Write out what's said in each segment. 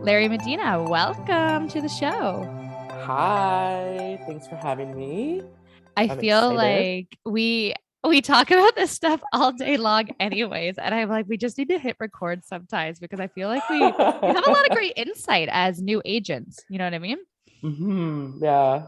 Larry Medina, welcome to the show. Hi, thanks for having me. I I'm feel excited. like we talk about this stuff all day long anyways, and I'm like we just need to hit record sometimes because I feel like we have a lot of great insight as new agents, you know what I mean? Yeah,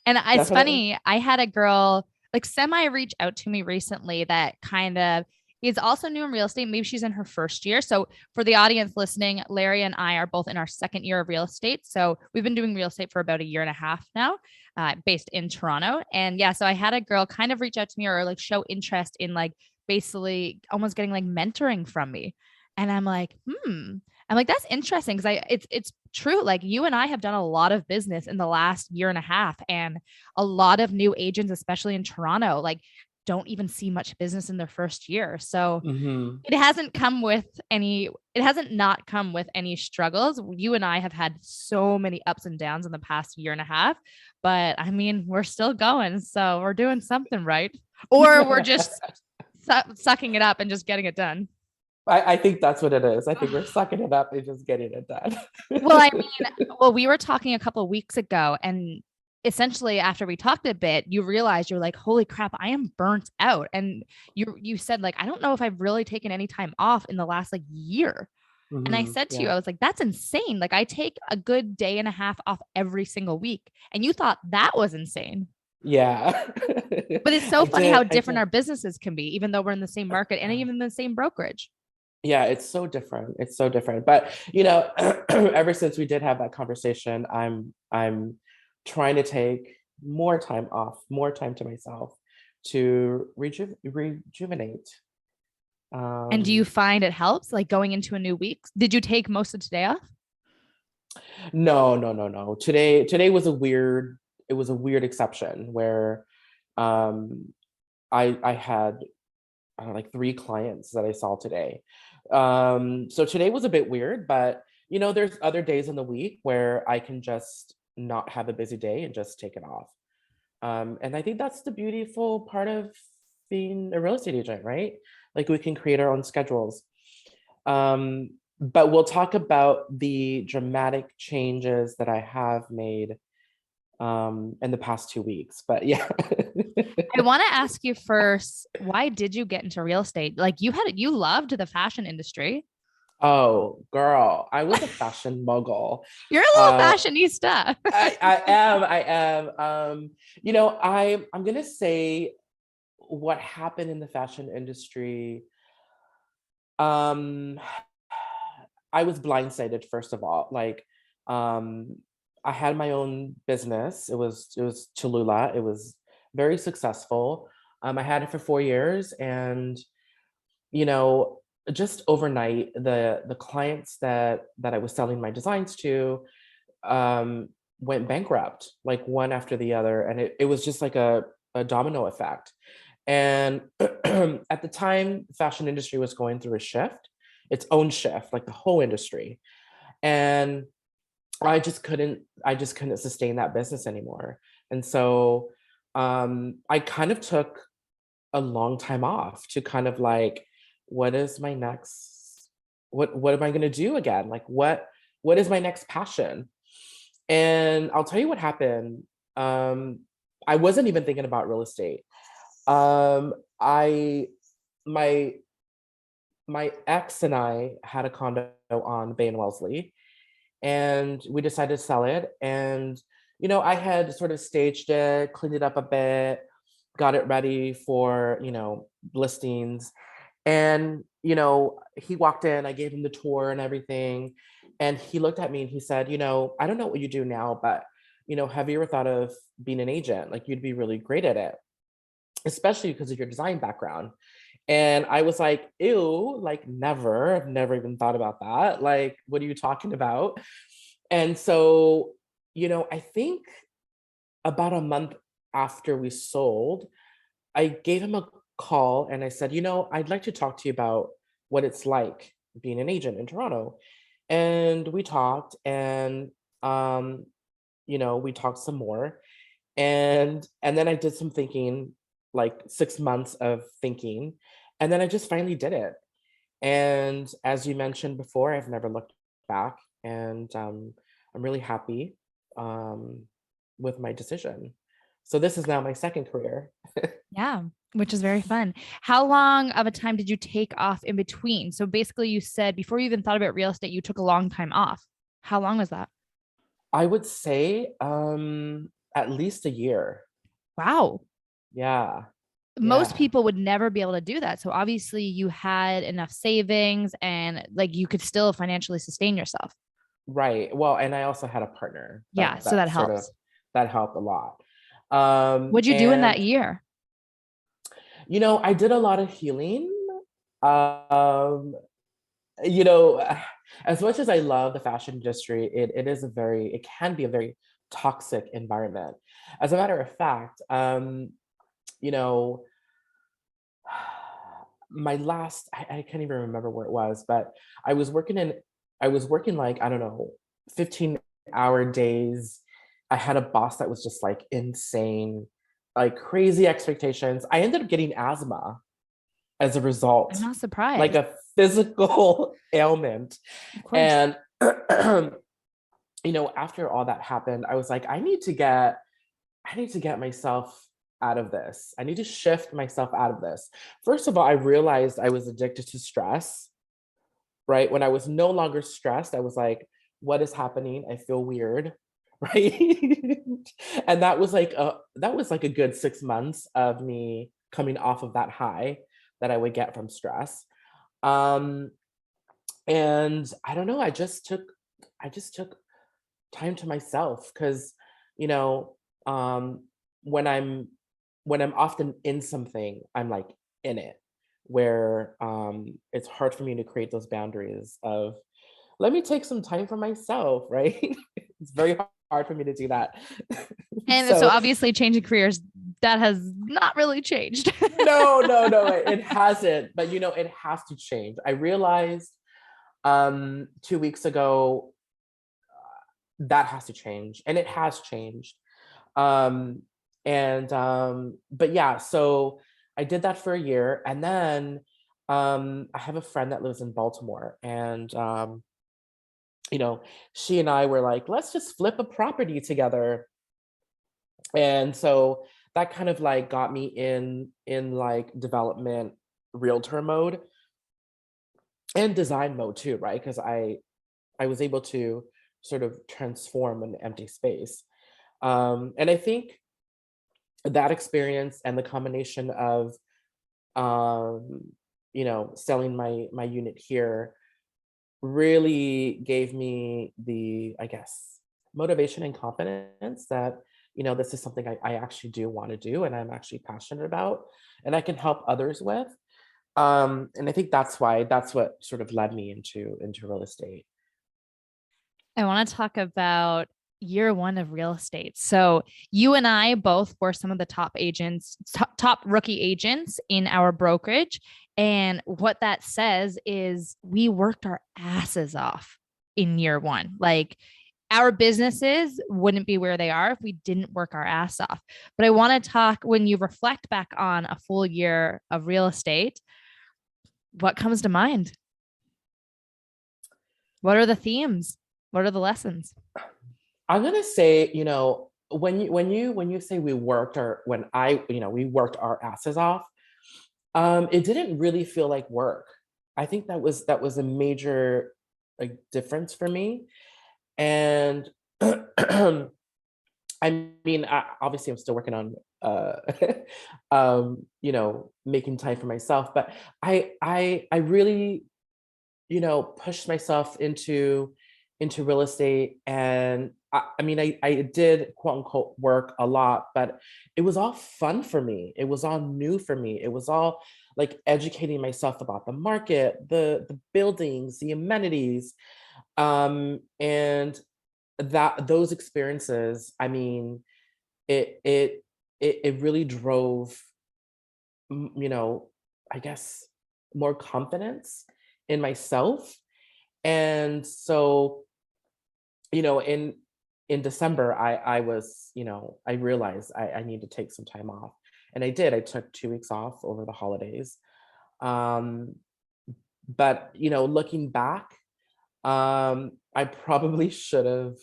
And it's definitely. funny, I had a girl like semi reach out to me recently that kind of is also new in real estate. Maybe she's in her first year. So, for the audience listening, Larry and I are both in our second year of real estate. So, we've been doing real estate for about a year and a half now, based in Toronto. And yeah, so I had a girl kind of reach out to me or like show interest in like basically almost getting like mentoring from me. And I'm like, that's interesting because it's true. Like you and I have done a lot of business in the last year and a half, and a lot of new agents, especially in Toronto, like don't even see much business in their first year. So hmm it hasn't not come with any struggles. You and I have had so many ups and downs in the past year and a half, but I mean, we're still going. So we're doing something right. Or we're just sucking it up and just getting it done. I think that's what it is. I think we're sucking it up and just getting it done. Well, I mean, well, we were talking a couple of weeks ago, and essentially after we talked a bit, you realized you're like, holy crap, I am burnt out. And you said, like, I don't know if I've really taken any time off in the last like year. And I said to you, Yeah. I was like, that's insane. Like, I take a good day and a half off every single week. And you thought that was insane. Yeah. But it's so I funny how did. I different did. our businesses can be, even though we're in the same market and even the same brokerage. Yeah, it's so different. It's so different. But ever since we did have that conversation, I'm trying to take more time off, more time to myself to rejuvenate. And do you Um, find it helps like going into a new week? Did you take most of today off? No, no, no, no. Today was a weird, it was a weird exception where um I had like three clients that I saw today. So today was a bit weird, but there's other days in the week where I can just not have a busy day and just take it off. And I think that's the beautiful part of being a real estate agent, right? Like we can create our own schedules. Um, but we'll talk about the dramatic changes that I have made in the past 2 weeks. But yeah. I want to ask you first, why did you get into real estate? Like you loved the fashion industry. Oh, girl, I was a fashion mogul. You're a little Uh, fashionista. I am. I'm gonna say what happened in the fashion industry. Um, I was blindsided, first of all. Like, um, I had my own business. It was Cholula. It was very successful. I had it for 4 years, and you know, just overnight, the clients that I was selling my designs to um, went bankrupt, like one after the other, and it was just like a domino effect. And at the time, the fashion industry was going through a shift, its own shift, like the whole industry. And I just couldn't sustain that business anymore. And so I kind of took a long time off to kind of like, what is my next, what am I gonna do again? Like what is my next passion? And I'll tell you what happened. Um, I wasn't even thinking about real estate. I my my ex and I had a condo on Bay and Wellesley, and we decided to sell it. And I had sort of staged it, cleaned it up a bit, got it ready for listings. And he walked in, I gave him the tour and everything, and he looked at me and he said, I don't know what you do now, but have you ever thought of being an agent? Like, you'd be really great at it, especially because of your design background. And I was like, ew, like, never. I've never even thought about that. Like, what are you talking about? And so, I think about a month after we sold, I gave him a call and I said, I'd like to talk to you about what it's like being an agent in Toronto. And we talked, and um, we talked some more. And then I did some thinking, like 6 months of thinking, and then I just finally did it. And as you mentioned before, I've never looked back. and I'm really happy um, with my decision. So this is now my second career. Yeah, which is very fun. How long of a time did you take off in between? So basically, you said before you even thought about real estate, you took a long time off. How long was that? I would say at least a year. Wow. Yeah, Most yeah, people would never be able to do that. So obviously, you had enough savings and like you could still financially sustain yourself. right. Well, and I also had a partner Yeah. So that that sort of helps. that helped a lot. What'd you do in that And year? I did a lot of healing. Um, you know, as much as I love the fashion industry, it can be a very toxic environment. As a matter of fact, you know, my last I can't even remember where it was, but I was working in I was working like, I don't know, 15-hour days. I had a boss that was just like insane, like crazy expectations. I ended up getting asthma as a I'm result, not like surprised. a physical ailment. Of course. And after all that happened, I was like, I need to get myself out of this. I need to shift myself out of this. First of all, I realized I was addicted to stress, right? When I was no longer stressed, I was like, what is happening? I feel weird, right? And that was like a good 6 months of me coming off of that high that I would get from stress. Um, and I don't know, I just took time to myself because you know um when I'm often in something, I'm like in it, where it's hard for me to create those boundaries of let me take some time for myself, right? It's very hard for me to do that. And so So obviously changing careers, that has not really changed. no, it hasn't, but it has to change. I realized 2 weeks ago that has to change, and it has changed. Um, but yeah, so I did that for a year, and then I have a friend that lives in Baltimore, and you know, she and I were like, let's just flip a property together. And so that kind of like got me in like development realtor mode and design mode too, right? Because I was able to sort of transform an empty space. And I think that experience and the combination of selling my unit here really gave me the, I guess, motivation and confidence that this is something I actually do want to do and I'm actually passionate about and I can help others with. And I think that's what sort of led me into real estate. I want to talk about year one of real estate. So you and I both were some of the top agents, top rookie agents in our brokerage. And what that says is we worked our asses off in year one. Like our businesses wouldn't be where they are if we didn't work our ass off. But I want to talk when you reflect back on a full year of real estate, what comes to mind? What are the themes? What are the lessons? I'm gonna say, when you say we worked our when I we worked our asses off, it didn't really feel like work. I think that was a major like difference for me. And obviously I'm still working on making time for myself, but I really pushed myself into real estate. And I did quote unquote work a lot, but it was all fun for me. It was all new for me. It was all like educating myself about the market, the buildings, the amenities. And that those experiences, it it it really drove you know, I guess more confidence in myself. And so, in December, I was, I realized I need to take some time off. And I did. I took 2 weeks off over the holidays. Um, but looking back, I probably should have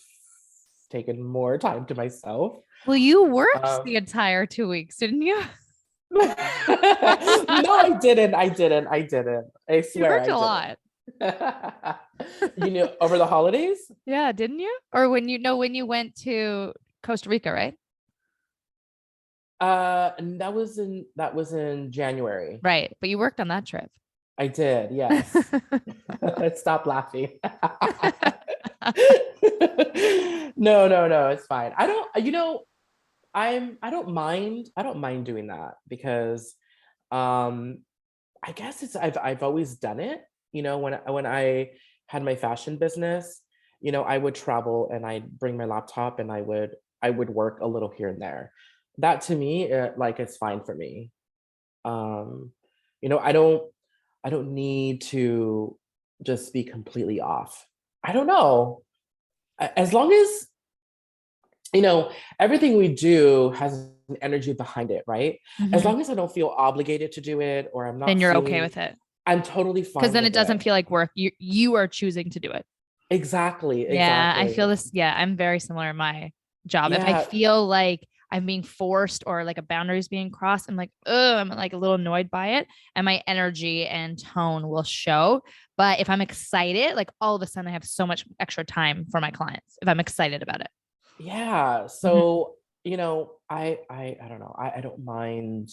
taken more time to myself. Well, you worked the Um, entire 2 weeks, didn't you? no, I didn't. I didn't. I didn't. I You swear worked I a didn't. lot. Over the holidays? Yeah, didn't you? Or when you went to Costa Rica, right? And that was in January. Right. But you worked on that trip. I did, yes. Stop laughing. No, no, no, it's fine. I don't mind doing that because um I guess I've always done it. When I had my fashion business, I would travel and I'd bring my laptop and I would work a little here and there. That to me, like it's fine for me. Um, I don't need to just be completely off. I don't know. As long as everything we do has an energy behind it, right? As Mhm. long as I don't feel obligated to do it or I'm Then not you're okay feeling, with it. I'm totally Because fine then it with doesn't it. feel like work. You are choosing to do it. Exactly, Yeah, I feel exactly. this. Yeah, I'm very similar in my job. If I Yeah, feel like I'm being forced or like a boundary is being crossed, I'm like, oh, I'm like a little annoyed by it. And my energy and tone will show. But if I'm excited, like all of a sudden I have so much extra time for my clients if I'm excited about it. yeah. Mhm. So, I don't know. I don't mind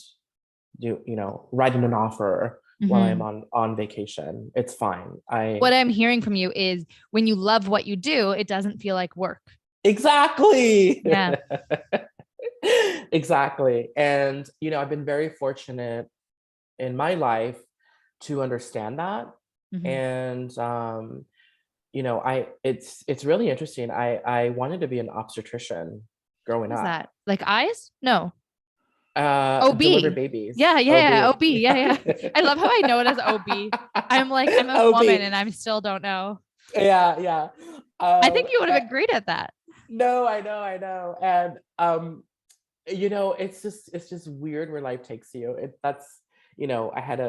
writing an offer while I'm Mhm. on vacation. It's fine. What I'm hearing from you is when you love what you do, it doesn't feel like work. Exactly. Yeah. Exactly. And I've been very fortunate in my life to understand that. Mhm. And it's really interesting. I wanted to be an obstetrician growing What is up. that? Like eyes? No. OB. Deliver babies. Yeah. OB. OB. Yeah. I love how I know it as OB. I'm like, I'm a woman OB. and I still don't know. Yeah, yeah. I think you would have Eh, been great at that. no, I know. And it's just weird where life takes you. I had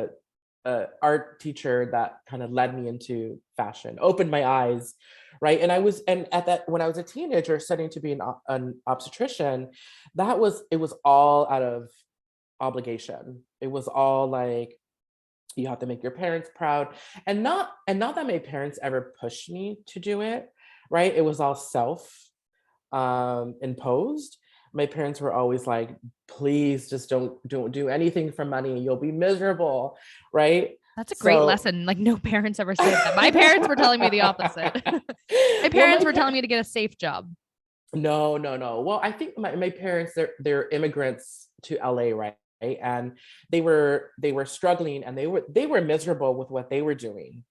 a art teacher that kind of led me into fashion, opened my eyes, right? And at that when I was a teenager studying to be an obstetrician, it was all out of obligation. It was all like you have to make your parents proud, and not that my parents ever pushed me to do it, right? It was all self imposed. My parents were always like, please just don't do anything for money, you'll be miserable, right? That's a great So lesson. Like no parents ever say that. My parents were telling me the opposite. My well parents were telling me to get a safe job. no, no, no. Well, I think my parents, they're immigrants to LA, right? And they were struggling and they were miserable with what they were doing,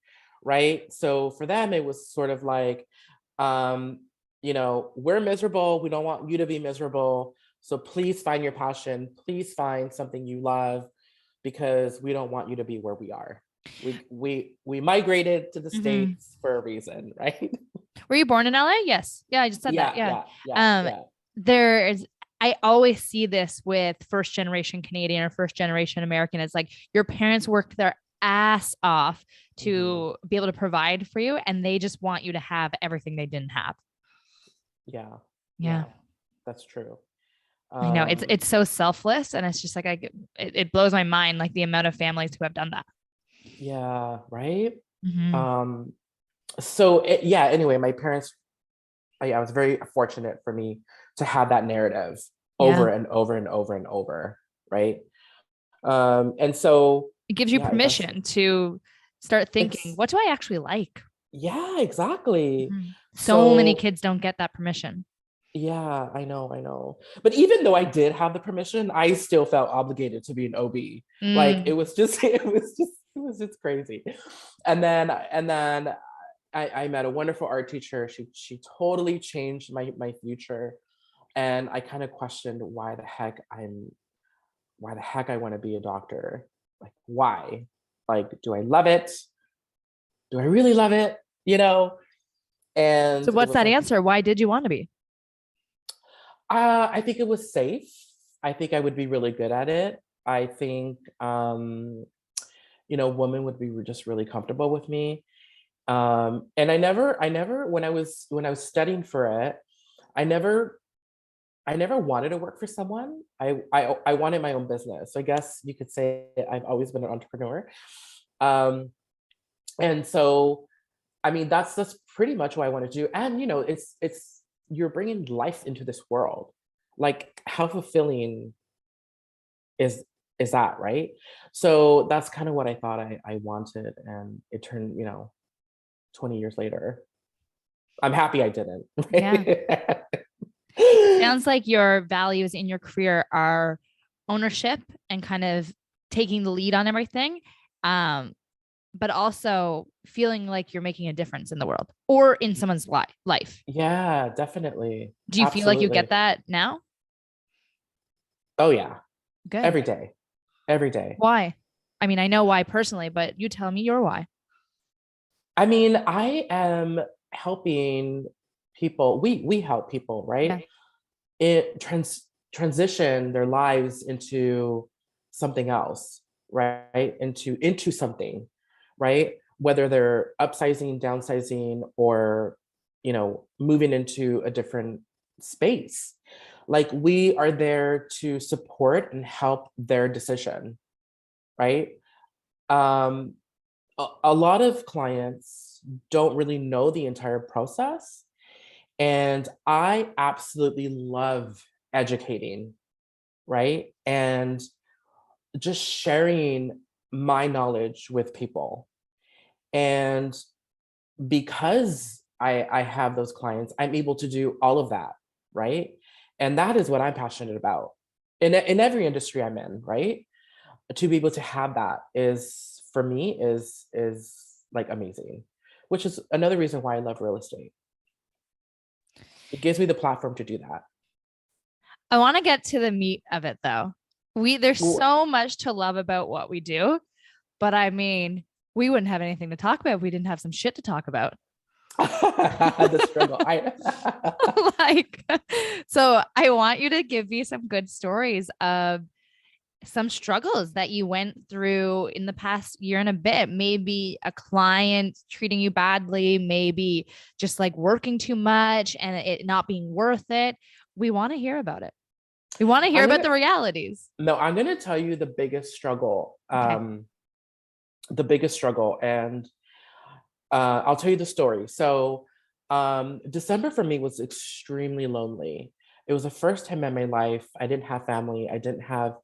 right? So for them it was sort of like, um, we're miserable, we don't want you to be miserable. So please find your passion, please find something you love, because we don't want you to be where we are. We migrated to the Mhm. States for a reason, right? Were you born in LA? Yes. Yeah, I just said that. Yeah, Yeah. yeah, yeah, Um, yeah. there's I always see this with first generation Canadian or first generation American. It's like your parents worked their ass off Mhm. to be able to provide for you, and they just want you to have everything they didn't have. Yeah, Yeah. yeah, that's true. I know it's Um, it's so selfless, and it's just like it blows my mind like the amount of families who have done that. yeah, right. Mhm. Um, yeah. Anyway, my parents. I was very fortunate for me to have that narrative Yeah, over and over and over and over, right? And so, it gives you yeah, I guess permission to start thinking, it's what do I actually like? yeah, exactly. Mhm. So many So kids don't get that permission. yeah, I know, I know. But even though I did have the permission, I still felt obligated to be an OB. Like it Mm. was just, it was just crazy. And then I met a wonderful art teacher. She totally changed my future. And I kind of questioned why the heck I want to be a doctor. Like why? Like, do I love it? Do I really love it? You know? So And it what's was that like, answer? Why did you want to be? I think it was safe. I think I would be really good at it. I think women would be just really comfortable with me. And I never when I was studying for it, I never I never wanted to work for someone. I wanted my own business. So I guess you could say I've always been an entrepreneur. Um, and so I mean that's pretty much what I want to do. And it's you're bringing life into this world. Like how fulfilling is is that, right? So that's kind of what I thought I wanted, and it turned 20 years later. I'm happy I didn't. Yeah. Right? It sounds like your values in your career are ownership and kind of taking the lead on everything. Um, but also feeling like you're making a difference in the world or in someone's life. Yeah, definitely. Do you feel like you get Absolutely. that now? Oh yeah. Good. Every day. Every day. Why? I mean, I know why personally, but you tell me your why. I mean, I am helping people. We help people, Yeah. right? It transition their lives into something else, right? Into something, right? Whether they're upsizing, downsizing, or moving into a different space. Like we are there to support and help their decision, right? Um, a lot of clients don't really know the entire process. And I absolutely love educating, right? And just sharing my knowledge with people. And because I have those clients, I'm able to do all of that, right? And that is what I'm passionate about in every industry I'm in, right? To be able to have that is for me is like amazing, which is another reason why I love real estate. It gives me the platform to do that. I want to get to the meat of it though. There's Ooh. so much to love about what we do, but I mean, we wouldn't have anything to talk about if we didn't have some shit to talk about. The struggle. I Like, so I want you to give me some good stories of some struggles that you went through in the past year and a bit. Maybe a client treating you badly, maybe just like working too much and it not being worth it. We want to hear about it. We want to hear I'm about gonna the realities. no, I'm gonna tell you the biggest struggle. Okay. The biggest struggle, and I'll tell you the story. So, December for me was extremely lonely. It was the first time in my life I didn't have family. I didn't have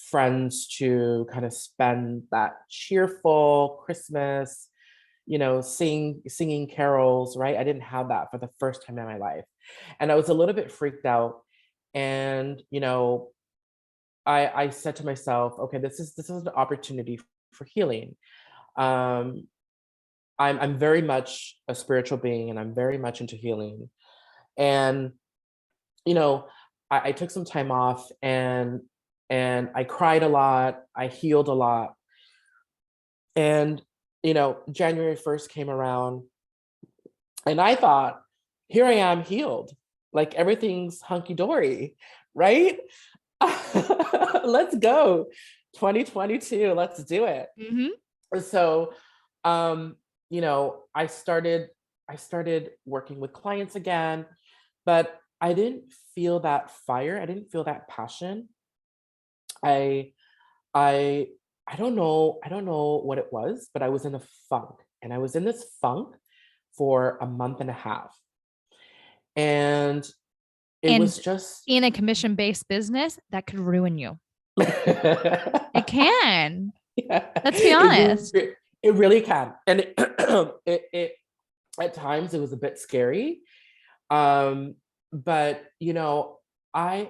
friends to kind of spend that cheerful Christmas, singing carols, right? I didn't have that for the first time in my life. And I was a little bit freaked out. And, I said to myself, okay, this is an opportunity for healing. Um, I'm very much a spiritual being and I'm very much into healing. And, you know, I took some time off and I cried a lot, I healed a lot. And, January 1st came around and I thought, here I am healed. Like everything's hunky dory, right? Let's go. 2022, let's do it. Mm-hmm. So, um, I started working with clients again, but I didn't feel that fire. I didn't feel that passion. I I I don't know what it was, but I was in a funk. And I was in this funk for a month and a half. And it was And just in a commission based business, that could ruin you. It can. yeah, Let's be honest. it really can. And it at times it was a bit scary. Um, but I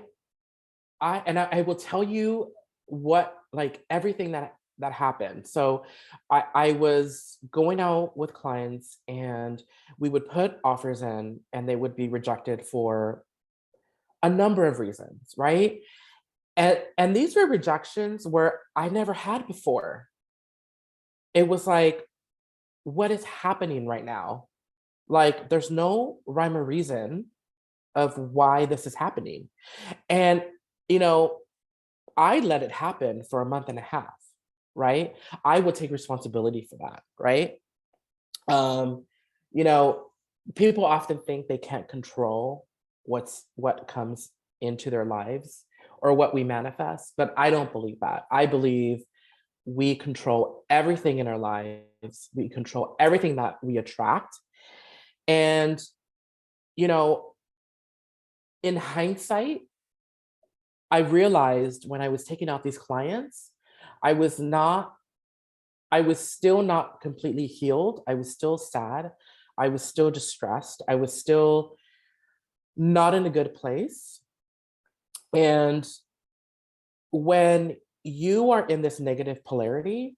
I will tell you what like everything that happened. So I was going out with clients and we would put offers in and they would be rejected for a number of reasons, right? And these were rejections where I never had before. It was like, what is happening right now? Like there's no rhyme or reason of why this is happening. And you know, I let it happen for a month and a half, right? I would take responsibility for that, right? Um, you know, people often think they can't control what comes into their lives or what we manifest, but I don't believe that. I believe we control everything in our lives. We control everything that we attract. And, you know, in hindsight, I realized when I was taking out these clients, I was not, I was still not completely healed. I was still sad. I was still distressed. I was still not in a good place. And when you are in this negative polarity,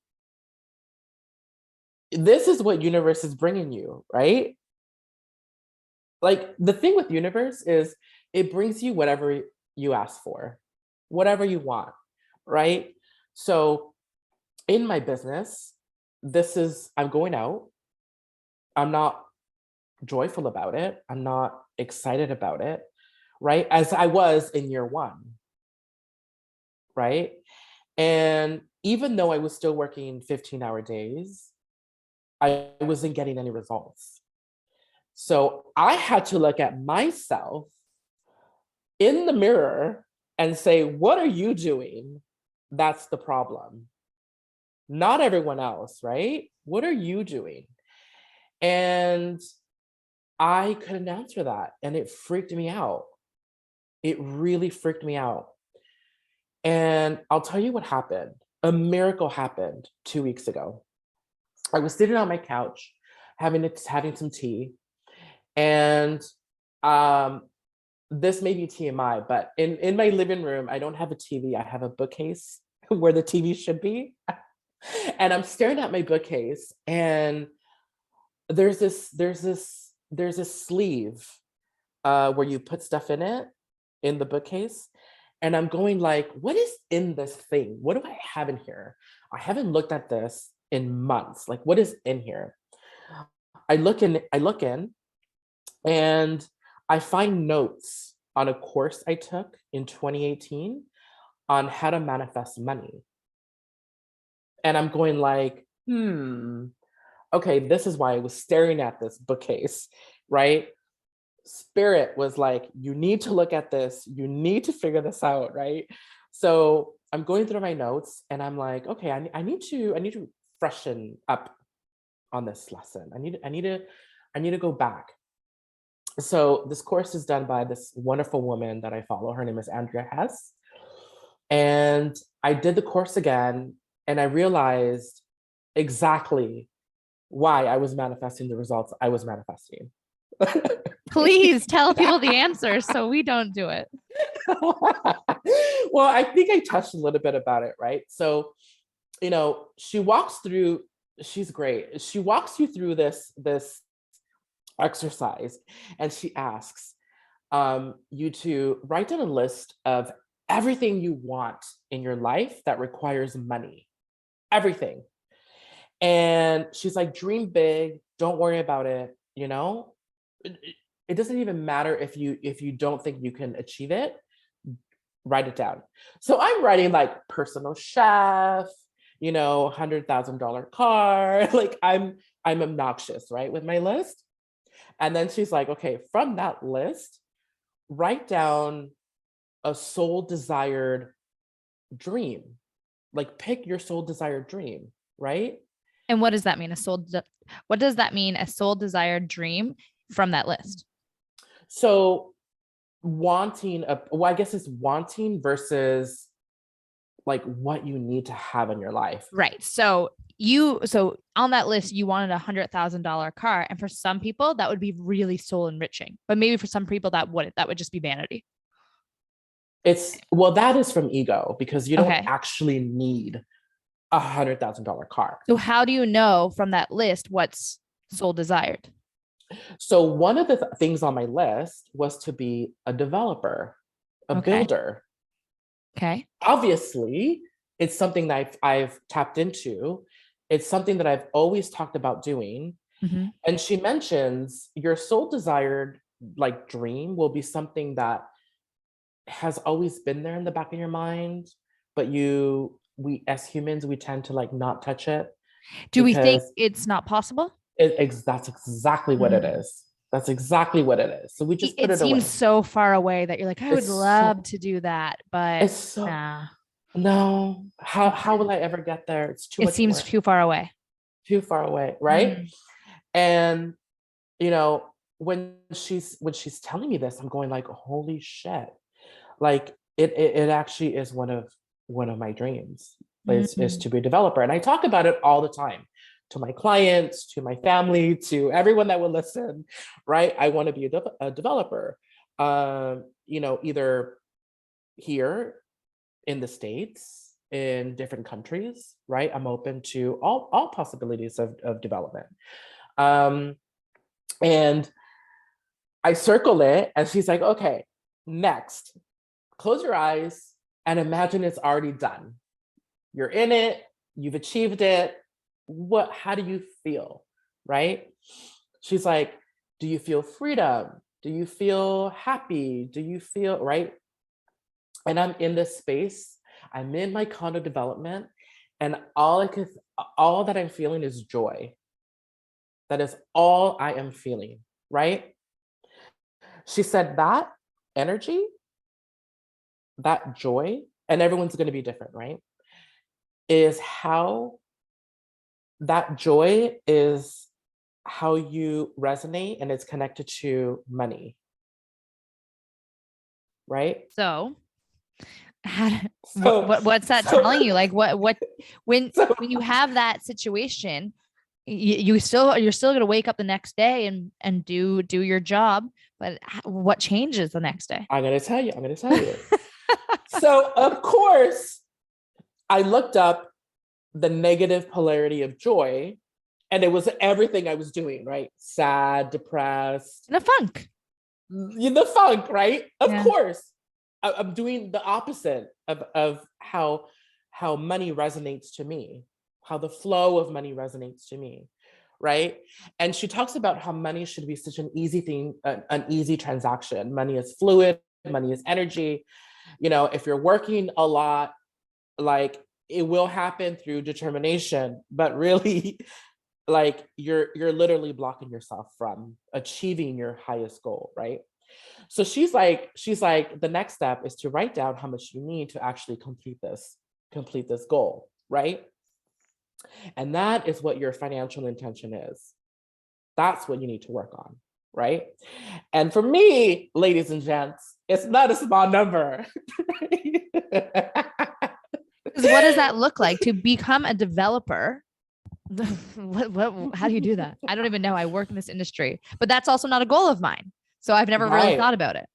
this is what universe is bringing you, right? Like the thing with universe is it brings you whatever you ask for, whatever you want, right? So in my business, I'm going out. I'm not joyful about it. I'm not excited about it, right? As I was in year one, right? And even though I was still working 15-hour days, I wasn't getting any results. So I had to look at myself in the mirror and say, what are you doing? That's the problem. Not everyone else, right? What are you doing? And I couldn't answer that. And it freaked me out. It really freaked me out. And I'll tell you what happened. A miracle happened 2 weeks ago. I was sitting on my couch having some tea. And this may be TMI, but in my living room, I don't have a TV. I have a bookcase where the TV should be. And I'm staring at my bookcase, and there's this sleeve where you put stuff in the bookcase. And I'm going like, what is in this thing? What do I have in here? I haven't looked at this in months. Like, what is in here? I look in, and I find notes on a course I took in 2018 on how to manifest money. And I'm going like, okay, this is why I was staring at this bookcase, right? Spirit was like, you need to look at this, you need to figure this out, right? So I'm going through my notes, and I'm like, okay, I need to freshen up on this lesson. I need to go back. So this course is done by this wonderful woman that I follow. Her name is Andrea Hess. And I did the course again, and I realized exactly why I was manifesting the results I was manifesting. Please tell people the answer so we don't do it. Well, I think I touched a little bit about it, right? So, she's great. She walks you through this exercise, and she asks you to write down a list of everything you want in your life that requires money. Everything. And she's like, dream big, don't worry about it, it doesn't even matter if you don't think you can achieve it, write it down. So I'm writing like personal chef, $100,000 car. Like I'm obnoxious, right, with my list. And then she's like, okay, from that list, write down a soul desired dream. Like pick your soul desired dream, right? And what does that mean? What does that mean? A soul desired dream from that list? So I guess it's wanting versus like what you need to have in your life. Right. So on that list, you wanted $100,000 car. And for some people that would be really soul enriching, but maybe for some people that would just be vanity. That is from ego, because you don't Okay. actually need $100,000 car. So how do you know from that list what's soul desired? So one of the things on my list was to be a developer, a builder. Okay. Obviously, it's something that I've tapped into. It's something that I've always talked about doing. Mm-hmm. And she mentions your soul desired like dream will be something that has always been there in the back of your mind, but we as humans, we tend to like not touch it. Do we think it's not possible? That's exactly what it is. That's exactly what it is. So we just put It it away. seems so far away that you're like, I would It's love so, to do that, but it's so, nah, no, how will I ever get there? It's too it much seems work, too far away. too far away, right? Mm. And you know, when she's telling me this, I'm going like, holy shit. Like it actually is one of my dreams is Mm. to be a developer. And I talk about it all the time to my clients, to my family, to everyone that will listen, right? I want to be a developer. Either here in the States, in different countries, right? I'm open to all possibilities of development. Um, and I circle it, and she's like, okay, next, close your eyes and imagine it's already done. You're in it, you've achieved it. How do you feel? Right? She's like, do you feel freedom? Do you feel happy? Do you feel right? And I'm in this space. I'm in my condo development, and all that I'm feeling is joy. That is all I am feeling, right? She said that energy, that joy, and everyone's going to be different, right? Is how that joy is how you resonate and it's connected to money, right? So, how So, what's that so, telling you? Like, what when so you have that situation, you're still gonna wake up the next day and do your job, but what changes the next day? I'm going to tell you, I'm going to tell you. So, of course, I looked up the negative polarity of joy, and it was everything I was doing, right? Sad, depressed, In a funk. the funk, right? Of Yeah. course. I'm doing the opposite of how money resonates to me, how the flow of money resonates to me, right? And she talks about how money should be such an easy thing, an easy transaction. Money is fluid, money is energy. If you're working a lot, like it will happen through determination, but really like you're literally blocking yourself from achieving your highest goal, right? So she's like the next step is to write down how much you need to actually complete this goal, right? And that is what your financial intention is. That's what you need to work on, right? And for me, ladies and gents, it's not a small number. Because what does that look like to become a developer? How do you do that? I don't even know. I work in this industry, but that's also not a goal of mine. So I've never really Right, thought about it.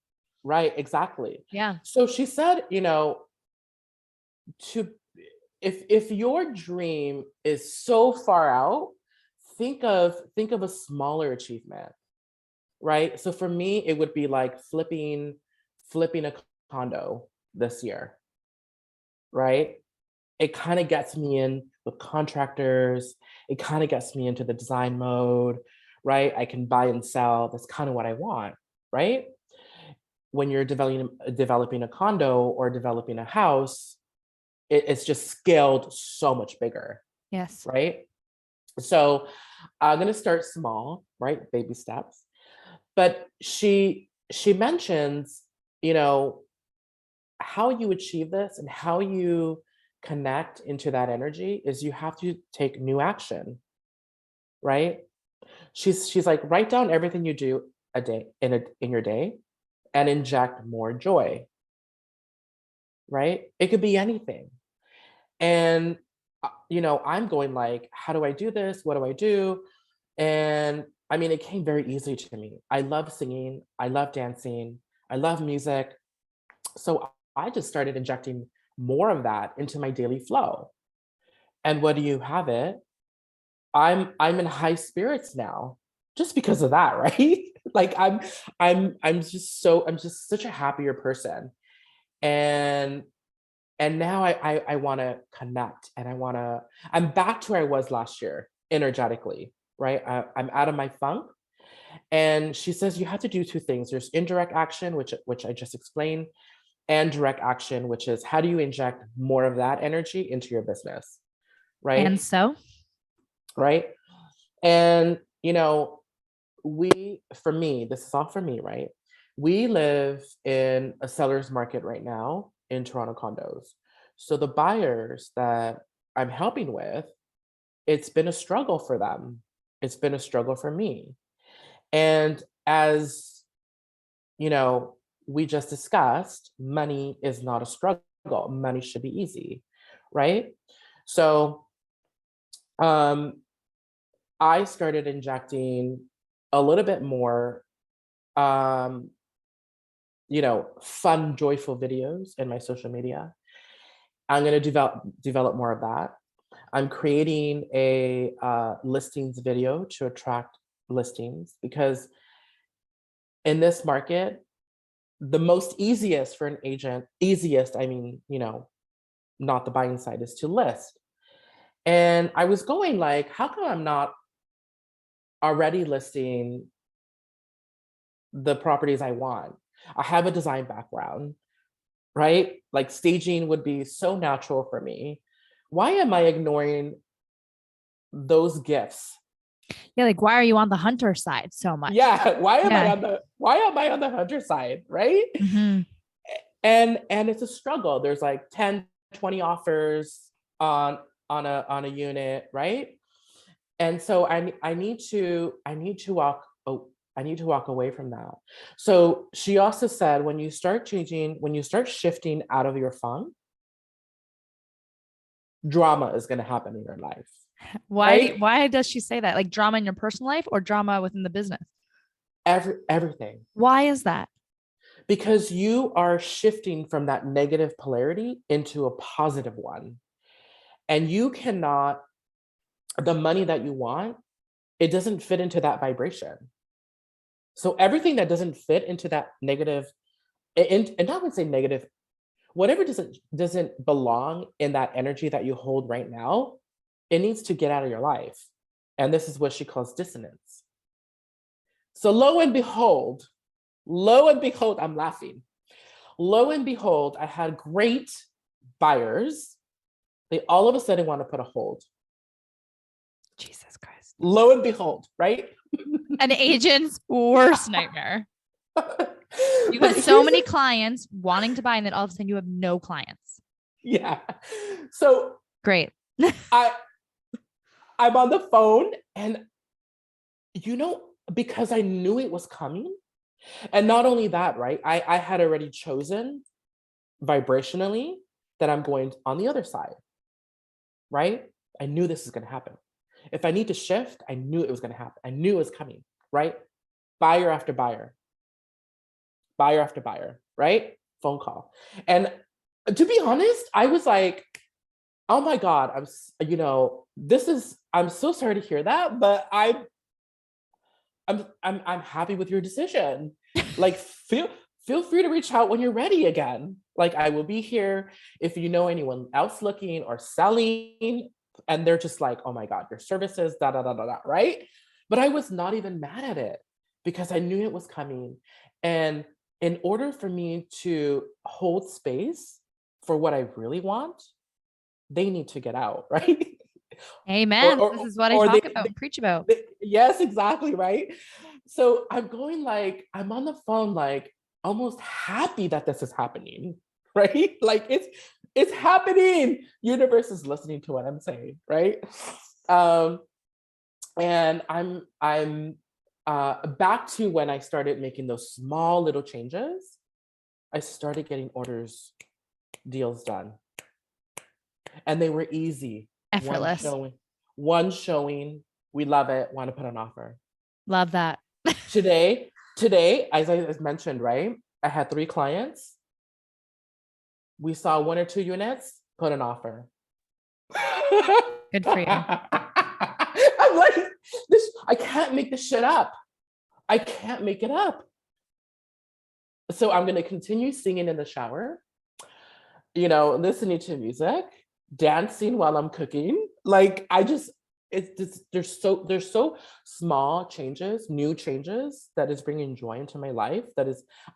right, exactly. Yeah. So she said, to if your dream is so far out, think of a smaller achievement, right? So for me, it would be like flipping a condo this year, right? It kind of gets me in with contractors. It kind of gets me into the design mode, right? I can buy and sell. That's kind of what I want, right? When you're developing a condo or developing a house, it's just scaled so much bigger, Yes. right? So I'm gonna start small, right? Baby steps. But she mentions, you know, how you achieve this and how you connect into that energy is you have to take new action, right? She's like, write down everything you do a day in your day and inject more joy, right? It could be anything. And I'm going like, how do I do this? What do I do? And I mean, it came very easily to me. I love singing, I love dancing, I love music. So I just started injecting more of that into my daily flow. And what do you have it? I'm in high spirits now just because of that, right? Like I'm just such a happier person. And now I want to connect, and I'm back to where I was last year energetically, right? I'm out of my funk. And she says you have to do two things. There's indirect action, which I just explained, and direct action, which is how do you inject more of that energy into your business, right? And so, Right. And you know, for me, this is all for me, right? We live in a seller's market right now in Toronto condos. So the buyers that I'm helping with, it's been a struggle for them. It's been a struggle for me. And as you know, we just discussed, money is not a struggle. Money should be easy, right? So um, I started injecting a little bit more, um, fun, joyful videos in my social media. I'm going to develop more of that. I'm creating a listings video to attract listings because in this market, the most easiest for an agent, easiest, I mean, not the buying side, is to list. And I was going like, how come I'm not already listing the properties I want? I have a design background, right? Like staging would be so natural for me. Why am I ignoring those gifts? Yeah, like why are you on the hunter side so much? Yeah, Yeah. why am I on the hunter side, right? Hmm. And it's a struggle. There's like 10, 20 offers on on a unit, right? And so I need to walk away from that. So she also said when you start shifting out of your funk, drama is going to happen in your life, right? Why does she say that? Like drama in your personal life or drama within the business? Everything. Why is that? Because you are shifting from that negative polarity into a positive one. And you cannot, the money that you want, it doesn't fit into that vibration. So everything that doesn't fit into that negative, and I would say negative, whatever doesn't belong in that energy that you hold right now, it needs to get out of your life. And this is what she calls dissonance. So lo and behold, I'm laughing. Lo and behold, I had great buyers. They all of a sudden want to put a hold. Jesus Christ. Lo and behold, right? An agent's worst nightmare. You But have so many clients wanting to buy, and then all of a sudden you have no clients. Yeah. So Great. I I'm on the phone and because I knew it was coming. And not only that, right? I had already chosen vibrationally that I'm going on the other side, right? I knew this was going to happen. If I need to shift, I knew it was going to happen. I knew it was coming, right? Buyer after buyer, buyer after buyer, right? Phone call. And to be honest, I was like, oh my God, I'm so sorry to hear that, but I'm happy with your decision. Like feel free to reach out when you're ready again. Like I will be here if you know anyone else looking or selling and they're just like, oh my God, your services, da da da da da, right? But I was not even mad at it because I knew it was coming. And in order for me to hold space for what I really want, they need to get out, right? or Amen. or This is what I or talk about and preach about. yes, exactly, right? So I'm going like I'm on the phone like almost happy that this is happening, right? Like it's happening. Universe is listening to what I'm saying, right? um and I'm back to when I started making those small little changes. I started getting deals done, and they were easy. one Effortless. showing one showing, we love it, want to put an offer. Love that. Today, as I mentioned, right? I had 3 clients. We saw 1 or 2 units, put an offer. Good for you. I'm like, I can't make this shit up. I can't make it up. So I'm going to continue singing in the shower, listening to music, dancing while I'm cooking. Like it's just there's so small changes, new changes that is bringing joy into my life.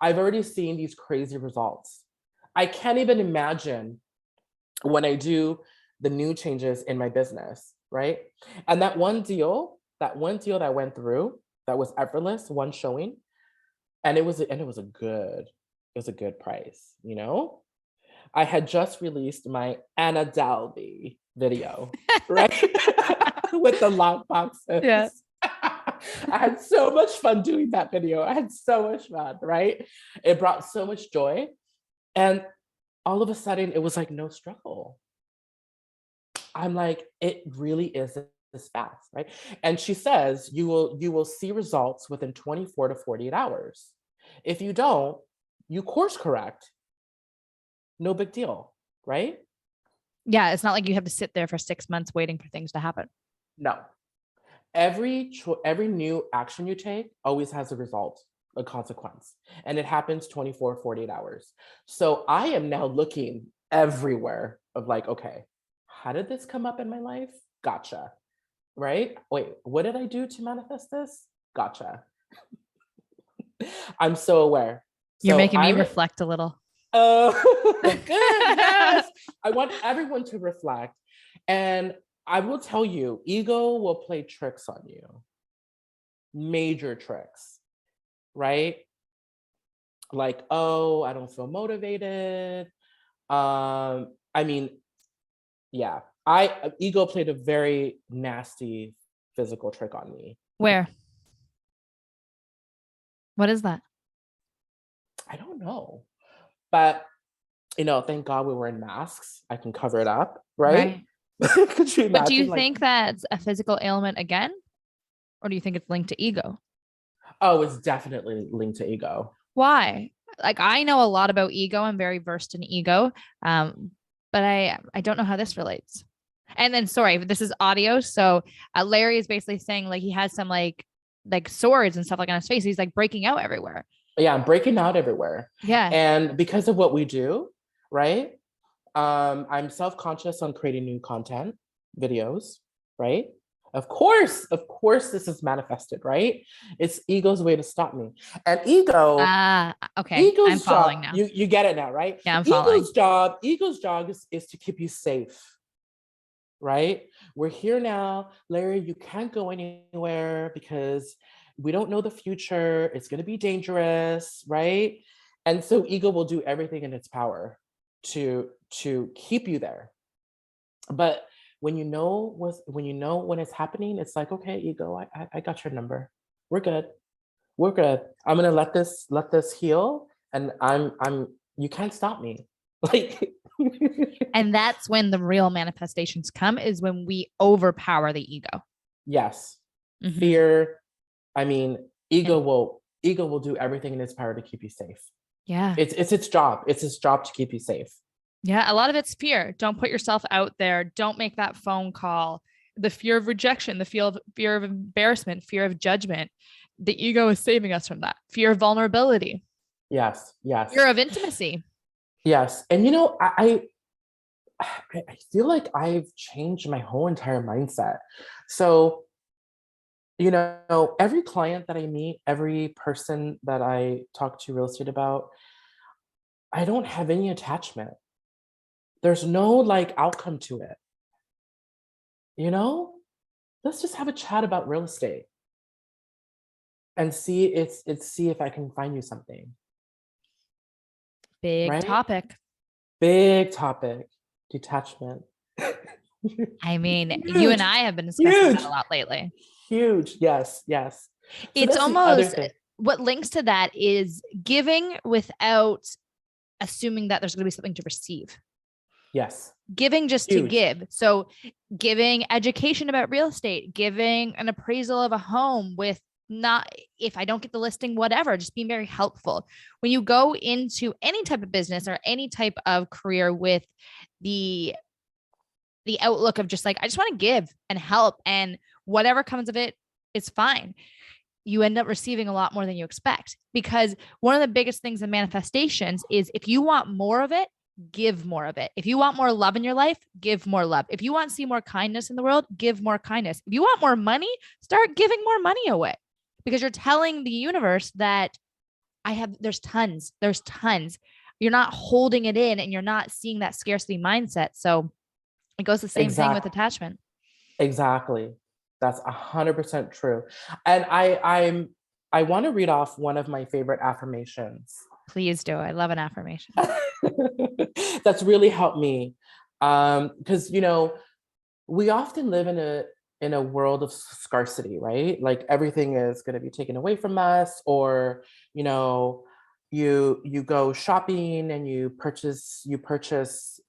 I've already seen these crazy results. I can't even imagine when I do the new changes in my business, right? And that one deal, that one deal that went through that was effortless, one showing, and it was a good price, you know? I had just released my Anna Dalby video, right? With the lock Yeah. boxes. I had so much fun doing that video. I had so much fun, right? It brought so much joy. And all of a sudden, it was like no struggle. I'm like, it really is this fast, right? And she says you will see results within 24 to 48 hours. If you don't, you course correct. No big deal, right? Yeah. It's not like you have to sit there for 6 months waiting for things to happen. No. Every new action you take always has a result, a consequence, and it happens 24, 48 hours. So I am now looking everywhere of like, okay, how did this come up in my life? Gotcha. Right? Wait, what did I do to manifest this? Gotcha. I'm so aware. You're So making me I'm reflect a little. Oh, good. Yes. I want everyone to reflect. And I will tell you, ego will play tricks on you, major tricks, right? Like, oh, I don't feel motivated. I mean, yeah, ego played a very nasty physical trick on me. Where? What is that? I don't know. But thank God we were in masks. I can cover it up, right? Right. Could you But do imagine? you Like, think that's a physical ailment again? Or do you think it's linked to ego? oh, it's definitely linked to ego. Why? Like I know a lot about ego. I'm very versed in ego. But I don't know how this relates. And then sorry, this is audio. So Larry is basically saying like he has some like swords and stuff like on his face. He's like breaking out everywhere. Yeah, I'm breaking out everywhere. Yeah. And because of what we do, right? I'm self-conscious on creating new content, videos, right? Of course, this is manifested, right? It's ego's way to stop me. And Okay. I'm ego's following job, now. you get it now, right? Yeah, I'm following. Ego's job is to keep you safe, right? We're here now, Larry, you can't go anywhere because we don't know the future. It's going to be dangerous, right? And so ego will do everything in its power to keep you there. But when it's happening, it's like, okay, ego, I got your number. We're good. We're good. I'm gonna let this heal, and I'm you can't stop me. Like And that's when the real manifestations come is when we overpower the ego. yes. Mhm. Fear. I mean, ego And will do everything in its power to keep you safe. yeah. It's its job. It's its job to keep you safe. Yeah. A lot of it's fear. Don't put yourself out there. Don't make that phone call. The fear of rejection, the fear of embarrassment, fear of judgment. The ego is saving us from that. Fear of vulnerability, Yes, yes, fear of intimacy. yes. And I feel like I've changed my whole entire mindset. So, every client that I meet, every person that I talk to real estate about, I don't have any attachment. There's no like outcome to it. You know? Let's just have a chat about real estate and see if I can find you something. Big Right? topic. Big topic. Detachment. I mean, you and Huge, I have been discussing that huge, a lot lately. huge. Yes, yes. So It's that's the other almost thing. what links to that is giving without assuming that there's going to be something to receive. Yes. Giving just to Huge. give. So, giving education about real estate, giving an appraisal of a home with not, if I don't get the listing, whatever, just being very helpful. When you go into any type of business or any type of career with the outlook of just like, I just want to give and help, and whatever comes of it is fine, you end up receiving a lot more than you expect. Because one of the biggest things in manifestations is if you want more of it, give more of it. If you want more love in your life, give more love. If you want to see more kindness in the world, give more kindness. If you want more money, start giving more money away, because you're telling the universe that there's tons. You're not holding it in and you're not seeing that scarcity mindset. So it goes the same thing with Exactly. attachment. Exactly. That's 100% true. And I want to read off one of my favorite affirmations. Please do. I love an affirmation. That's really helped me. Because we often live in a world of scarcity, right? Like everything is going to be taken away from us, or you know, you go shopping and you purchase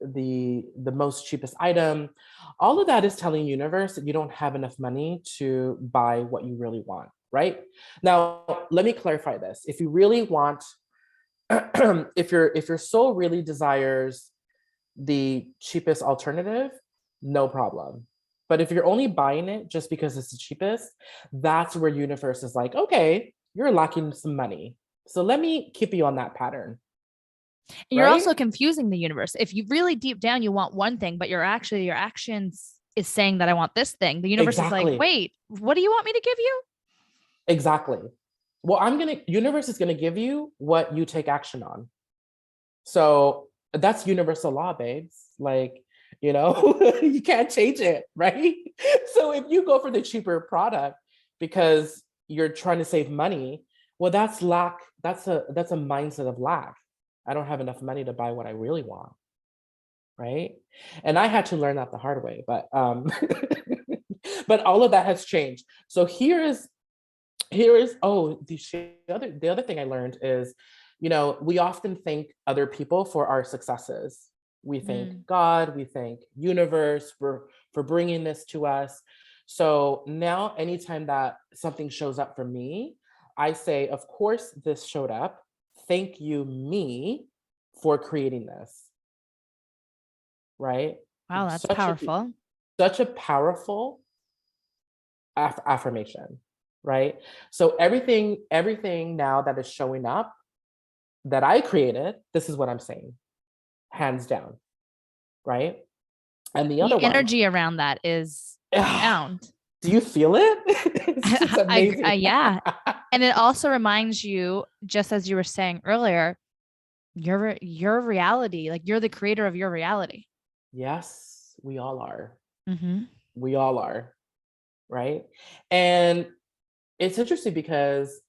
the most cheapest item. All of that is telling universe that you don't have enough money to buy what you really want, right? Now, let me clarify this. If you really want, if your soul really desires the cheapest alternative, no problem. But if you're only buying it just because it's the cheapest, that's where universe is like, okay, you're lacking some money. So let me keep you on that pattern. You're Right? also confusing the universe. If you really deep down you want one thing, but your actions is saying that I want this thing, the universe is like, Exactly. wait, what do you want me to give you? Exactly. Well, universe is gonna give you what you take action on. So that's universal law, babes. Like, you can't change it, right? So if you go for the cheaper product because you're trying to save money, well, that's lack. That's a mindset of lack. I don't have enough money to buy what I really want, right? And I had to learn that the hard way, but but all of that has changed. So here is the other thing I learned is, we often thank other people for our successes. We Mm. thank God, we thank universe for bringing this to us. So now anytime that something shows up for me, I say, of course this showed up. Thank you, me, for creating this, right? Wow, that's Such a powerful. such a powerful affirmation, right? So everything now that is showing up that I created, this is what I'm saying, hands down, right? And the The other one, energy around that is profound. do you feel it? It's amazing. Yeah. And it also reminds you, just as you were saying earlier, your reality, like you're the creator of your reality. Yes, we all are. Mm-hmm. We all are, right? And it's interesting because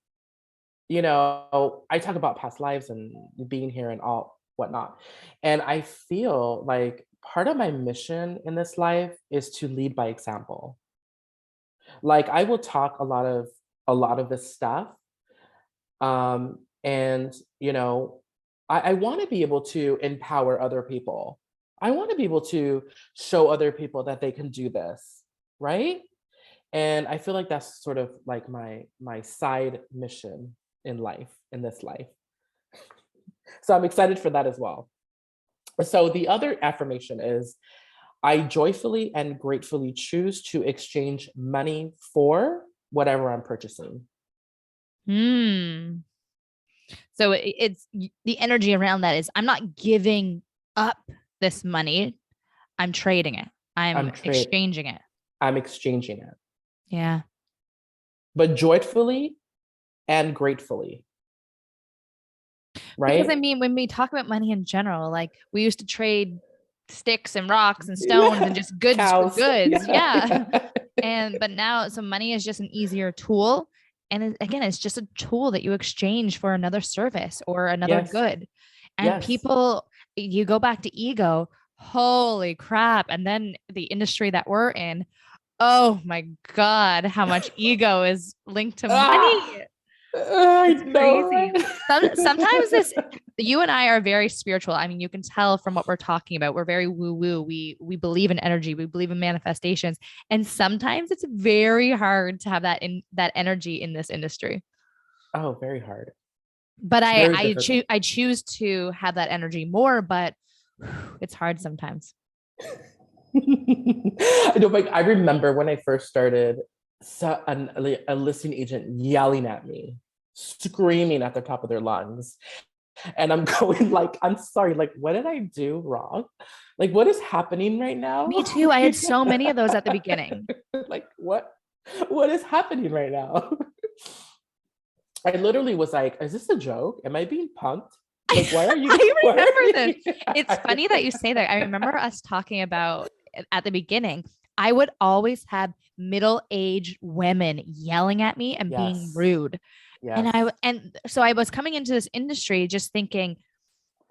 I talk about past lives and being here and all whatnot. And I feel like part of my mission in this life is to lead by example. Like I will talk a lot of this stuff. And I want to be able to empower other people. I want to be able to show other people that they can do this, right? And I feel like that's sort of like my side mission in this life. So I'm excited for that as well. So the other affirmation is, I joyfully and gratefully choose to exchange money for whatever I'm purchasing. Hmm. So it's the energy around that is I'm not giving up this money. I'm trading it. I'm I'm trade exchanging it. I'm exchanging it. Yeah. But joyfully and gratefully, Because I right? mean, when we talk about money in general, like we used to trade sticks and rocks and stones and just goods for Cows. goods. Yeah. Yeah. But now, so money is just an easier tool. And again, it's just a tool that you exchange for another service or another Yes. good. And Yes. people, you go back to ego, holy crap. And then the industry that we're in, oh my God, how much ego is linked to Ah, money. I It's know, crazy. right? Sometimes this, you and I are very spiritual. I mean, you can tell from what we're talking about. We're very woo woo. We believe in energy. We believe in manifestations. And sometimes it's very hard to have that energy in this industry. Oh, very hard. But Very difficult. I choose to have that energy more, but it's hard sometimes. I know, like I remember when I first started, a listing agent yelling at me, screaming at the top of their lungs. And I'm going like, I'm sorry, like, what did I do wrong? Like, what is happening right now? Me too. I had so many of those at the beginning. Like, what is happening right now? I literally was like, is this a joke? Am I being punked? Like, why are you? I Why remember are this. you? It's funny that you say that. I remember us talking about at the beginning. I would always have middle-aged women yelling at me and being Yes. rude. Yes. And so I was coming into this industry just thinking,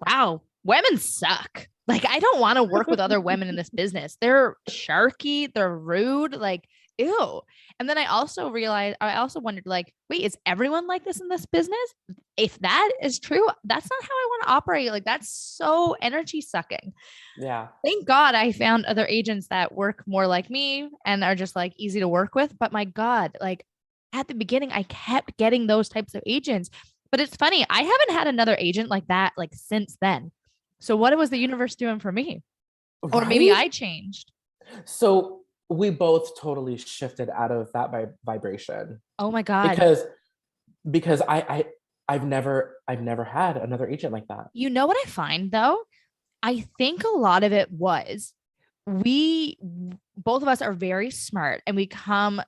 wow, women suck. Like, I don't want to work with other women in this business. They're sharky, they're rude, like, ew. And then I also realized, I also wondered, like, wait, is everyone like this in this business? If that is true, that's not how I want to operate. Like, that's so energy sucking. Yeah. Thank God I found other agents that work more like me and are just like easy to work with. But my God, like at the beginning, I kept getting those types of agents. But it's funny, I haven't had another agent like that like since then. So what was the universe doing for me? Or maybe Right. I changed. So we both totally shifted out of that vibration Oh my God. because I've never had another agent like that. You know what I find though? I think a lot of it was we both of us are very smart and we come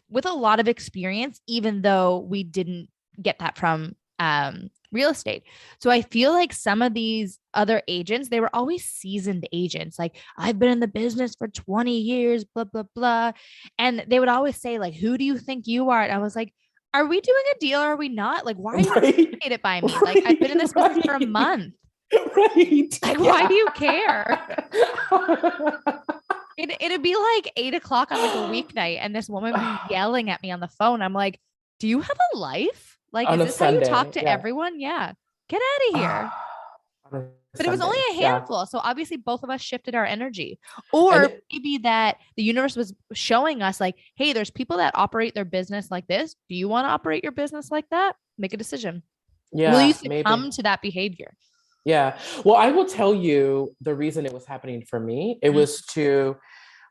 with a lot of experience, even though we didn't get that from real estate. So I feel like some of these other agents, they were always seasoned agents. Like, I've been in the business for 20 years, blah, blah, blah. And they would always say, like, who do you think you are? And I was like, are we doing a deal or are we not? Like, why are you Right. intimidated by me? Like, I've been in this business for a month. Right. Like, why do you care? It'd be like 8 o'clock on like a weeknight, and this woman be yelling at me on the phone. I'm like, do you have a life? Like, On is a this how you talk Sunday. to Yeah. everyone? Yeah. Get out of here. On a But it was only Sunday. a Yeah. handful. So obviously both of us shifted our energy. And Or maybe that the universe was showing us like, hey, there's people that operate their business like this. Do you want to operate your business like that? Make a decision. Will you yeah, maybe. succumb to that behavior? Yeah. Well, I will tell you the reason it was happening for me. It was to,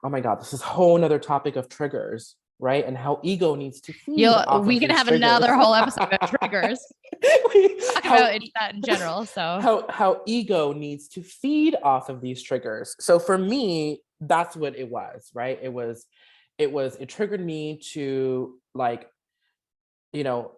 oh my God, this is a whole nother topic of triggers, right? And how ego needs to feed off We of can these have triggers. another whole episode of triggers. Talk how about that in general. So how ego needs to feed off of these triggers. So for me, that's what it was, right? It triggered me to like, you know,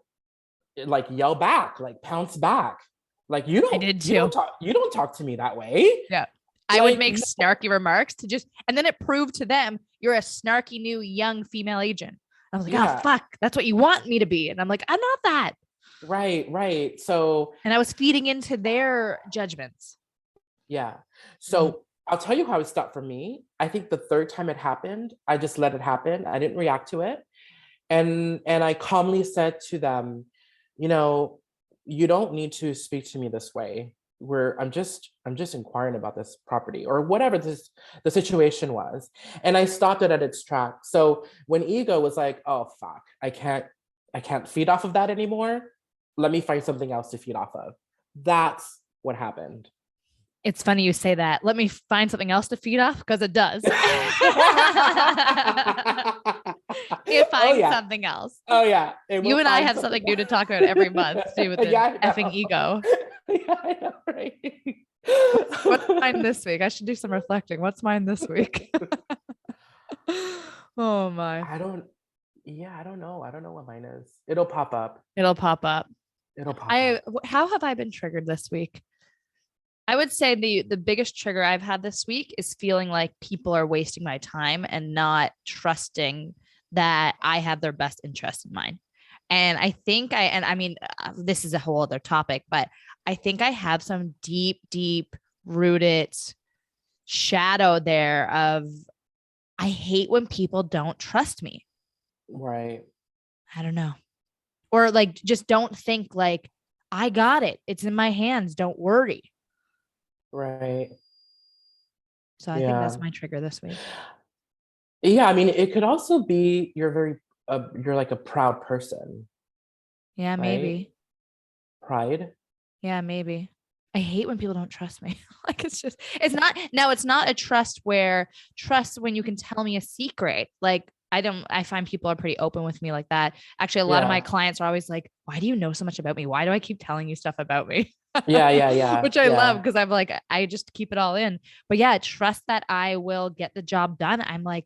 like yell back, like pounce back. Like I did too. you don't talk to me that way. Yeah. I would Like make no. snarky remarks to just, and then it proved to them you're a snarky new young female agent. I was like, oh, Yeah, fuck, that's what you want me to be. And I'm like, I'm not that. right. So And I was feeding into their judgments. yeah. Mhm. So I'll tell you how it stopped for me. I think the third time it happened, I just let it happen. I didn't react to it. And I calmly said to them, you know, you don't need to speak to me this way. I'm just inquiring about this property or whatever the situation was. And I stopped it at its track. So when ego was like, oh fuck, I can't feed off of that anymore. Let me find something else to feed off of. That's what happened. It's funny you say that. Let me find something else to feed off because it does. You Oh find yeah. something else. Oh yeah. It You will and I find have something new to talk about every month to do with the Yeah, I effing know. ego. Yeah, I know, right? What's mine this week? I should do some reflecting. What's mine this week? Oh my. I don't, yeah, I don't know. I don't know what mine is. It'll pop up. It'll pop up. It'll pop up. How have I been triggered this week? I would say the biggest trigger I've had this week is feeling like people are wasting my time and not trusting that I have their best interest in mind. And I mean, this is a whole other topic, but I think I have some deep rooted shadow there of I hate when people don't trust me. Right. I don't know. Or like just don't think like I got it. It's in my hands. Don't worry. Right. So I think that's Yeah. my trigger this week. Yeah. I mean, it could also be you're like a proud person, Yeah, right? maybe. Pride. Yeah, maybe. I hate when people don't trust me. Like it's not a trust where trust when you can tell me a secret. Like I find people are pretty open with me like that. Actually, a lot of my Yeah. clients are always like, why do you know so much about me? Why do I keep telling you stuff about me? Yeah. Which I love Yeah. because I'm like, I just keep it all in. But yeah, trust that I will get the job done. I'm like,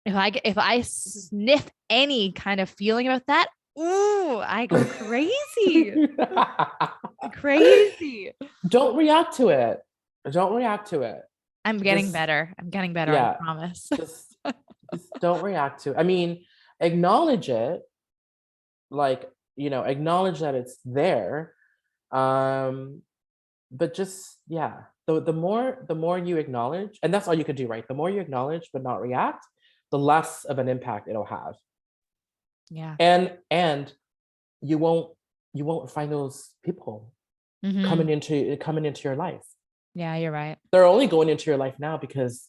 if I sniff any kind of feeling about that, ooh, I go crazy. Crazy. Don't react to it. Don't react to it. I'm getting Just, better. I'm getting better, I yeah, promise. just, just don't react to it. I mean, acknowledge it, like, acknowledge that it's there. Um, but just, yeah, the more you acknowledge, and that's all you could do, right? The more you acknowledge but not react, the less of an impact it'll have. Yeah. And you won't find those people Hmm. coming into your life. Yeah, you're right. They're only going into your life now because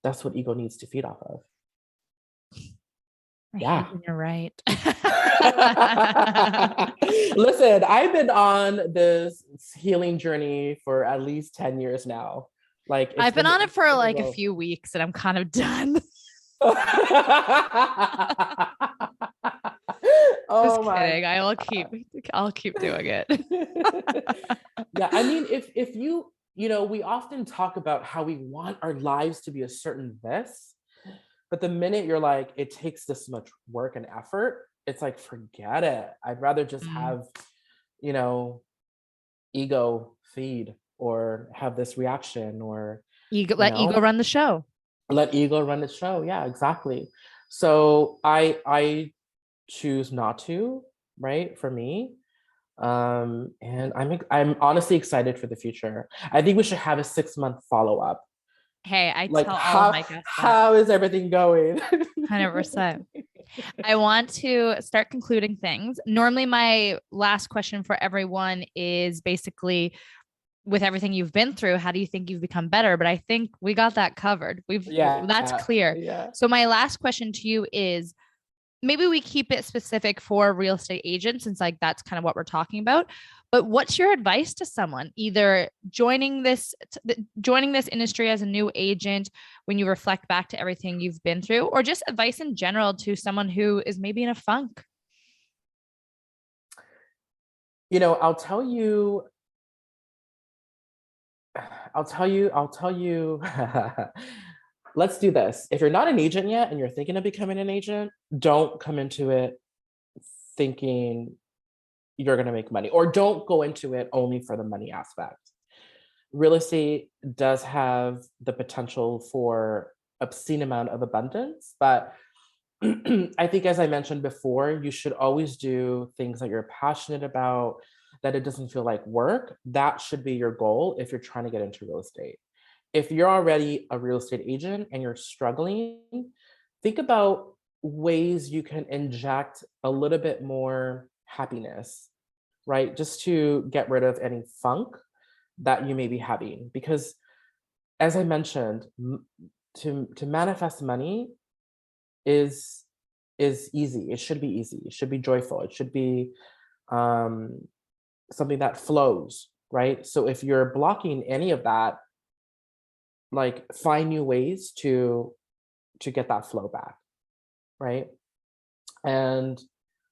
that's what ego needs to feed off of. I hate Yeah. when you're right. Listen, I've been on this healing journey for at least 10 years now. Like it's I've been been on it it's for been a like a rough. few weeks and I'm kind of done. Oh Just my kidding. I'll keep doing it. God. Yeah, I mean, if we often talk about how we want our lives to be a certain this, but the minute you're like, it takes this much work and effort, it's like, forget it. I'd rather just Mm. have, you know, ego feed or have this reaction or, Ego, you let ego know, run the show. let ego run the show. Yeah, exactly. So I choose not to, right? For me. And I'm honestly excited for the future. I think we should have a 6-month follow-up. Hey, I Like tell all of how my guests that. how is everything going? 100%. I want to start concluding things. Normally, my last question for everyone is basically with everything you've been through, how do you think you've become better? But I think we got that covered. That's Yeah, clear. yeah. So my last question to you is maybe we keep it specific for real estate agents since like that's kind of what we're talking about. But what's your advice to someone either joining this industry as a new agent when you reflect back to everything you've been through or just advice in general to someone who is maybe in a funk? I'll tell you, I'll tell you. Let's do this. If you're not an agent yet and you're thinking of becoming an agent, don't come into it thinking you're going to make money, or don't go into it only for the money aspect. Real estate does have the potential for obscene amount of abundance, but I think, as I mentioned before, you should always do things that you're passionate about, that it doesn't feel like work. That should be your goal if you're trying to get into real estate. If you're already a real estate agent and you're struggling, think about ways you can inject a little bit more happiness, right? Just to get rid of any funk that you may be having. Because, as I mentioned, to manifest money is easy. It should be easy. It should be joyful. It should be um, something that flows, right? So if you're blocking any of that, like, find new ways to get that flow back, right? And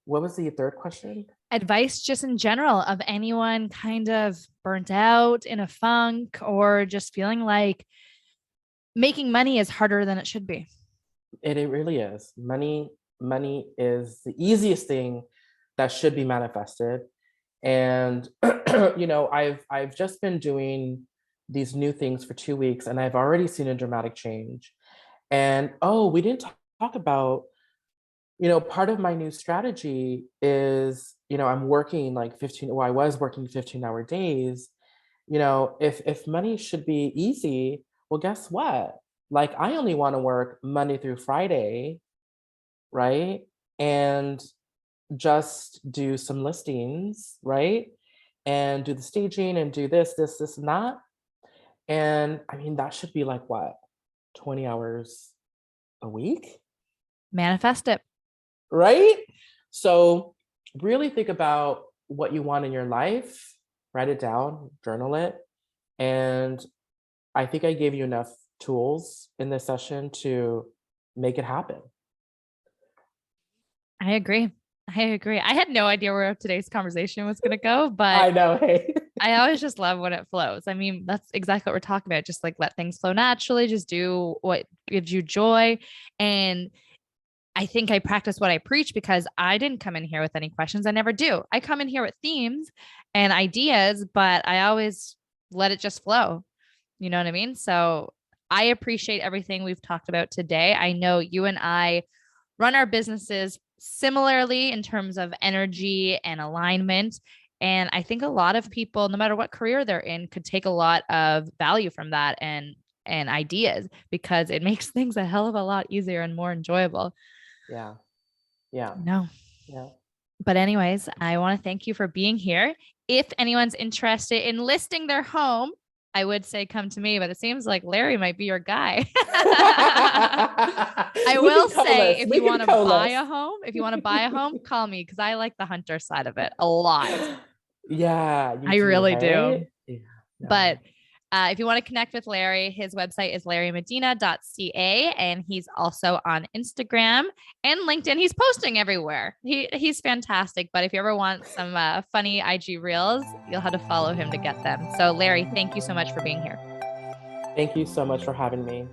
what was the third question? Advice just in general of anyone kind of burnt out in a funk or just feeling like making money is harder than it should be. It really is. Money is the easiest thing that should be manifested. And I've just been doing these new things for 2 weeks, and I've already seen a dramatic change. And oh, we didn't talk about, part of my new strategy is, I'm working like 15, well, I was working 15-hour days. If money should be easy, well, guess what? Like, I only want to work Monday through Friday, right? And just do some listings, right? And do the staging and do this, and that. And I mean, that should be like what, 20 hours a week, Manifest it. right? So really think about what you want in your life, write it down, journal it. And I think I gave you enough tools in this session to make it happen. I agree. I agree. I had no idea where today's conversation was going to go, but I know, hey. I always just love when it flows. I mean, that's exactly what we're talking about. Just like let things flow naturally, just do what gives you joy. And I think I practice what I preach because I didn't come in here with any questions. I never do. I come in here with themes and ideas, but I always let it just flow. You know what I mean? So I appreciate everything we've talked about today. I know you and I run our businesses similarly in terms of energy and alignment. And I think a lot of people, no matter what career they're in, could take a lot of value from that and ideas, because it makes things a hell of a lot easier and more enjoyable. Yeah. Yeah. No. Yeah. But anyways, I want to thank you for being here. If anyone's interested in listing their home, I would say come to me, but it seems like Larry might be your guy. I We will can say, co-list. if We you can want to buy co-list. a home, call me, because I like the hunter side of it a lot. Yeah, you I do, really do. hey? Yeah. But No. if you want to connect with Larry, his website is larrymedina.ca, and he's also on Instagram and LinkedIn. He's posting everywhere. He's fantastic. But if you ever want some funny IG reels, you'll have to follow him to get them. So, Larry, thank you so much for being here. Thank you so much for having me.